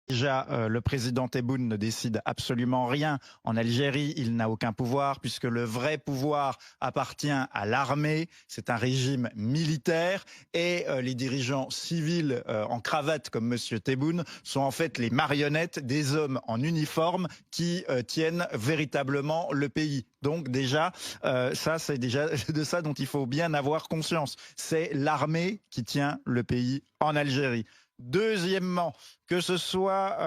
Déjà, le président Tebboune ne décide absolument rien. En Algérie, il n'a aucun pouvoir puisque le vrai pouvoir appartient à l'armée. C'est un régime militaire et les dirigeants civils en cravate comme Monsieur Tebboune sont en fait les marionnettes des hommes en uniforme qui tiennent véritablement le pays. Donc déjà, ça c'est déjà de ça dont il faut bien avoir conscience. C'est l'armée qui tient le pays en Algérie. Deuxièmement, que ce soit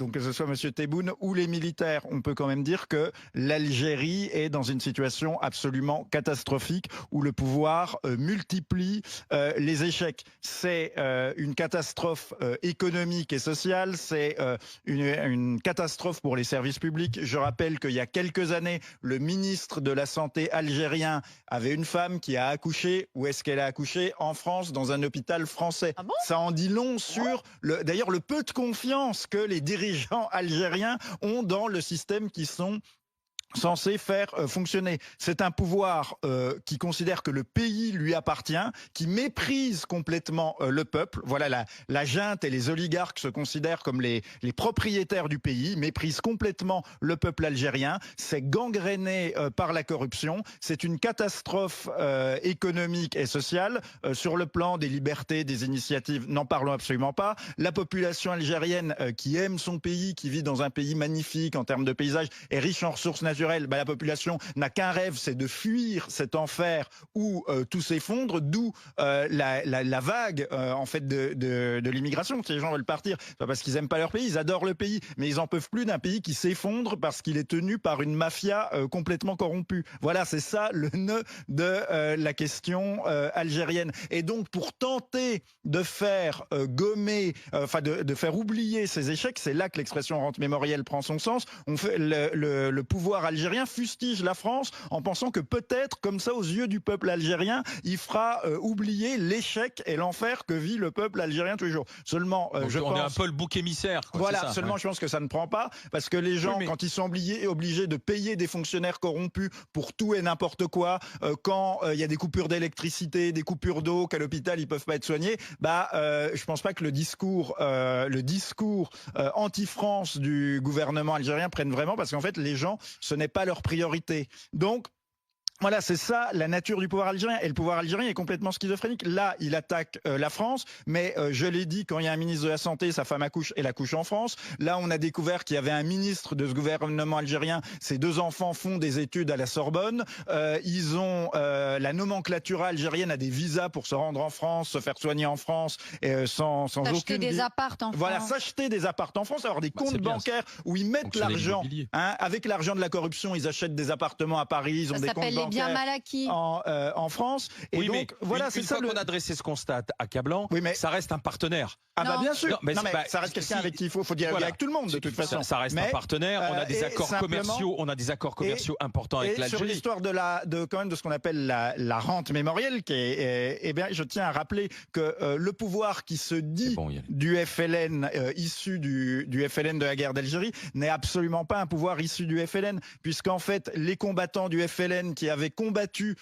M. Tebboune ou les militaires, on peut quand même dire que l'Algérie est dans une situation absolument catastrophique où le pouvoir multiplie les échecs. C'est une catastrophe économique et sociale, c'est une catastrophe pour les services publics. Je rappelle qu'il y a quelques années, le ministre de la Santé algérien avait une femme qui a accouché. Où est-ce qu'elle a accouché? En France, dans un hôpital français. Ah bon? Ça en dit long sur, d'ailleurs, le peu de confiance que les dirigeants algériens ont dans le système qui sont censé faire fonctionner. C'est un pouvoir qui considère que le pays lui appartient, qui méprise complètement le peuple. Voilà, la junte et les oligarques se considèrent comme les propriétaires du pays, méprisent complètement le peuple algérien. C'est gangréné par la corruption. C'est une catastrophe économique et sociale. Sur le plan des libertés, des initiatives, n'en parlons absolument pas. La population algérienne qui aime son pays, qui vit dans un pays magnifique en termes de paysage, est riche en ressources naturelles. La population n'a qu'un rêve, c'est de fuir cet enfer où tout s'effondre, d'où la vague en fait de l'immigration. Si les gens veulent partir, c'est pas parce qu'ils aiment pas leur pays, ils adorent le pays, mais ils en peuvent plus d'un pays qui s'effondre parce qu'il est tenu par une mafia complètement corrompue. Voilà, c'est ça le nœud de la question algérienne. Et donc, pour tenter de faire gommer, de faire oublier ces échecs, c'est là que l'expression rente mémorielle prend son sens. On fait le pouvoir algérien fustige la France en pensant que peut-être, comme ça, aux yeux du peuple algérien, il fera oublier l'échec et l'enfer que vit le peuple algérien tous les jours. Seulement, je on pense... est un peu le bouc émissaire. Voilà, ça, seulement ouais. je pense que ça ne prend pas, parce que les gens, quand ils sont obligés de payer des fonctionnaires corrompus pour tout et n'importe quoi, quand il y a des coupures d'électricité, des coupures d'eau, qu'à l'hôpital ils peuvent pas être soignés, je pense pas que le discours anti-France du gouvernement algérien prenne vraiment, parce qu'en fait les gens, ce n'est pas leur priorité. Donc, voilà, c'est ça la nature du pouvoir algérien. Et le pouvoir algérien est complètement schizophrénique. Là, il attaque la France, mais je l'ai dit, quand il y a un ministre de la Santé, sa femme accouche, elle accouche en France. Là, on a découvert qu'il y avait un ministre de ce gouvernement algérien. Ses deux enfants font des études à la Sorbonne. Ils ont la nomenclature algérienne a des visas pour se rendre en France, se faire soigner en France, sans Acheter aucune... des apparts en France. Voilà, s'acheter des apparts en France, avoir des comptes bancaires où ils mettent l'argent. Avec l'argent de la corruption, ils achètent des appartements à Paris, ils ont des comptes bancaires bien mal acquis en France. Et oui, donc, mais voilà, une fois qu'on a dressé ce constat accablant, ça reste un partenaire. Ah bah bien sûr, non, mais ça reste quelqu'un avec qui il faut dialoguer avec tout le monde de toute façon. Ça reste un partenaire, on a des accords commerciaux, importants avec l'Algérie. Sur l'histoire de ce qu'on appelle la rente mémorielle, qui est, je tiens à rappeler que le pouvoir qui se dit du FLN, issu du FLN de la guerre d'Algérie, n'est absolument pas un pouvoir issu du FLN, puisqu'en fait les combattants du FLN qui avaient combattu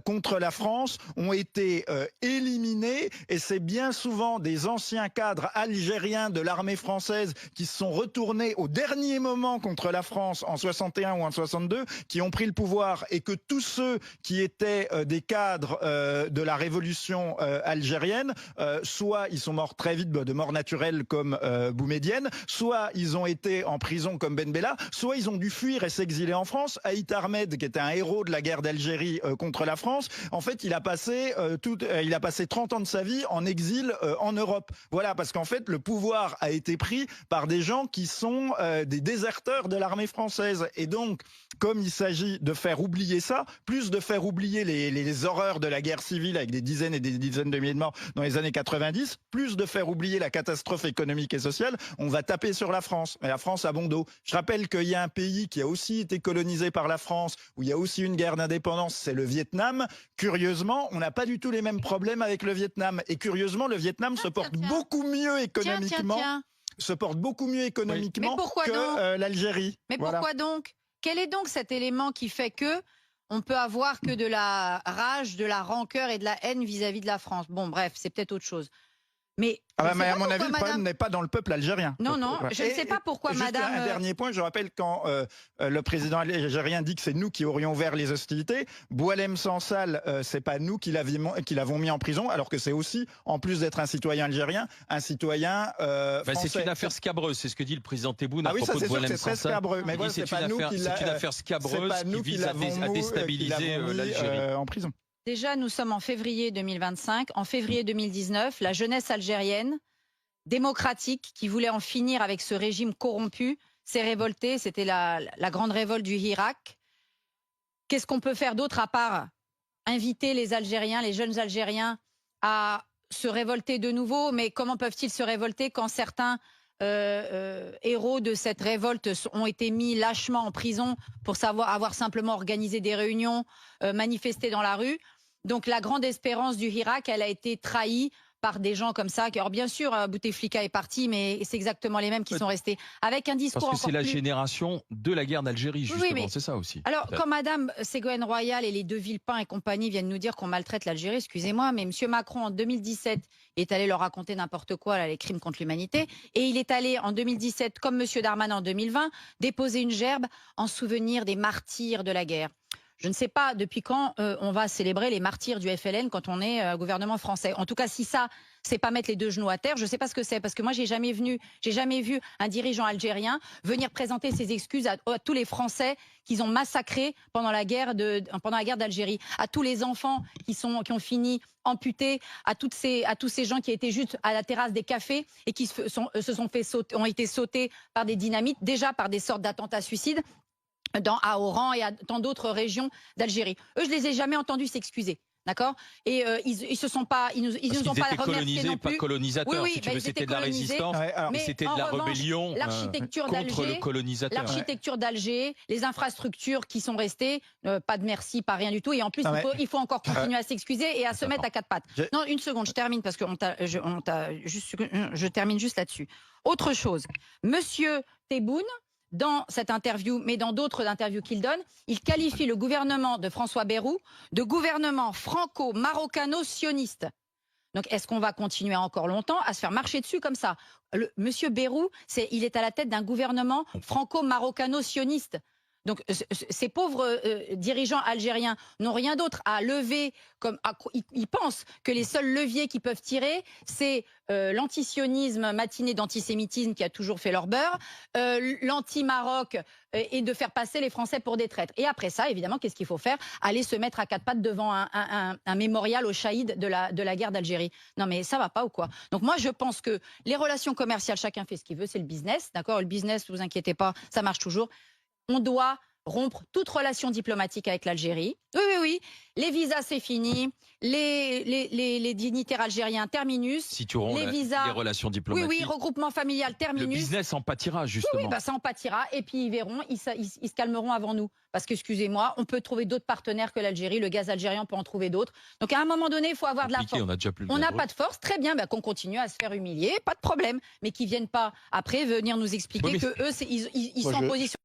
contre la France ont été éliminés, et c'est bien souvent des anciens cadres algériens de l'armée française qui se sont retournés au dernier moment contre la France en 61 ou en 62, qui ont pris le pouvoir, et que tous ceux qui étaient des cadres de la révolution algérienne, soit ils sont morts très vite de mort naturelle comme Boumedienne, soit ils ont été en prison comme Ben Bella, soit ils ont dû fuir et s'exiler en France. Haït Ahmed, qui était un héros de la guerre d'Algérie contre la France, en fait il a passé 30 ans de sa vie en exil en Europe. Voilà, parce qu'en fait le pouvoir a été pris par des gens qui sont des déserteurs de l'armée française. Et donc, comme il s'agit de faire oublier ça, plus de faire oublier les horreurs de la guerre civile avec des dizaines et des dizaines de milliers de morts dans les années 90, plus de faire oublier la catastrophe économique et sociale, on va taper sur la France. Et la France a bon dos. Je rappelle qu'il y a un pays qui a aussi été colonisé par la France, où il y a aussi une guerre d'indépendance, c'est le Vietnam. Curieusement, on n'a pas du tout les mêmes problèmes avec le Vietnam. Et curieusement, le Vietnam se porte beaucoup mieux économiquement. Se porte beaucoup mieux économiquement que l'Algérie. Mais pourquoi donc? Quel est donc cet élément qui fait que on peut avoir que de la rage, de la rancœur et de la haine vis-à-vis de la France? Bon, bref, c'est peut-être autre chose. Mais à mon avis, le problème n'est pas dans le peuple algérien. Non, non, je ne sais pas pourquoi, madame. Un dernier point, je rappelle quand le président algérien dit que c'est nous qui aurions ouvert les hostilités, Boualem Sansal, c'est pas nous qui l'avons mis en prison, alors que c'est aussi, en plus d'être un citoyen algérien, un citoyen français. C'est une affaire scabreuse, c'est ce que dit le président Tebboune à oui, propos de Boualem Sansal. C'est très scabreux, mais voilà, c'est une affaire scabreuse qui vise à déstabiliser l'Algérie. En prison. Déjà, nous sommes en février 2025. En février 2019, la jeunesse algérienne démocratique qui voulait en finir avec ce régime corrompu s'est révoltée. C'était la grande révolte du Hirak. Qu'est-ce qu'on peut faire d'autre à part inviter les Algériens, les jeunes Algériens à se révolter de nouveau? Mais comment peuvent-ils se révolter quand certains héros de cette révolte ont été mis lâchement en prison pour avoir simplement organisé des réunions, manifesté dans la rue? Donc la grande espérance du Hirak, elle a été trahie par des gens comme ça. Alors bien sûr, Bouteflika est parti, mais c'est exactement les mêmes qui sont restés. Avec un discours Parce que c'est la plus... génération de la guerre d'Algérie, justement, oui, c'est ça aussi. Alors, quand Madame Ségolène Royal et les deux Villepin et compagnie viennent nous dire qu'on maltraite l'Algérie, excusez-moi, mais Monsieur Macron, en 2017, est allé leur raconter n'importe quoi, là, les crimes contre l'humanité, et il est allé, en 2017, comme Monsieur Darmanin en 2020, déposer une gerbe en souvenir des martyrs de la guerre. Je ne sais pas depuis quand on va célébrer les martyrs du FLN quand on est gouvernement français. En tout cas, si ça, c'est pas mettre les deux genoux à terre, je ne sais pas ce que c'est. Parce que moi, j'ai jamais vu un dirigeant algérien venir présenter ses excuses à tous les Français qu'ils ont massacrés pendant la guerre d'Algérie, à tous les enfants qui ont fini amputés, à tous ces gens qui étaient juste à la terrasse des cafés et qui ont été sautés par des dynamites, déjà par des sortes d'attentats suicides. À Oran et à tant d'autres régions d'Algérie. Eux, je les ai jamais entendus s'excuser. D'accord? Et ils se sont pas, ils nous ont pas remercié non plus. Pas colonisateurs, oui, si tu veux, c'était de la résistance, mais c'était de la rébellion contre le colonisateur. L'architecture d'Alger, les infrastructures qui sont restées, pas de merci, pas rien du tout. Et en plus, il faut encore continuer à s'excuser et à se mettre à quatre pattes. Non, une seconde, je termine parce que je termine juste là-dessus. Autre chose, Monsieur Tebboune, dans cette interview, mais dans d'autres interviews qu'il donne, il qualifie le gouvernement de François Bayrou de gouvernement franco-maroccano-sioniste. Donc, est-ce qu'on va continuer encore longtemps à se faire marcher dessus comme ça? Monsieur Bayrou, il est à la tête d'un gouvernement franco-maroccano-sioniste. Donc, ces pauvres dirigeants algériens n'ont rien d'autre à lever. Ils pensent que les seuls leviers qu'ils peuvent tirer, c'est l'antisionisme matiné d'antisémitisme qui a toujours fait leur beurre, l'anti-Maroc et de faire passer les Français pour des traîtres. Et après ça, évidemment, qu'est-ce qu'il faut faire? Aller se mettre à quatre pattes devant un mémorial aux shahids de la guerre d'Algérie. Non, mais ça va pas ou quoi? Donc moi, je pense que les relations commerciales, chacun fait ce qu'il veut, c'est le business, d'accord? Le business, ne vous inquiétez pas, ça marche toujours. On doit rompre toute relation diplomatique avec l'Algérie. Oui. Les visas, c'est fini. Les dignitaires algériens, terminus. Si tu romps les relations diplomatiques. Oui, regroupement familial, terminus. Le business en pâtira, justement. Oui, ça en pâtira. Et puis, ils verront, ils se calmeront avant nous. Parce que, excusez-moi, on peut trouver d'autres partenaires que l'Algérie. Le gaz algérien, on peut en trouver d'autres. Donc, à un moment donné, il faut avoir de la force. On n'a pas de force. Très bien, qu'on continue à se faire humilier. Pas de problème. Mais qu'ils ne viennent pas, après, venir nous expliquer qu'eux, ils sont en position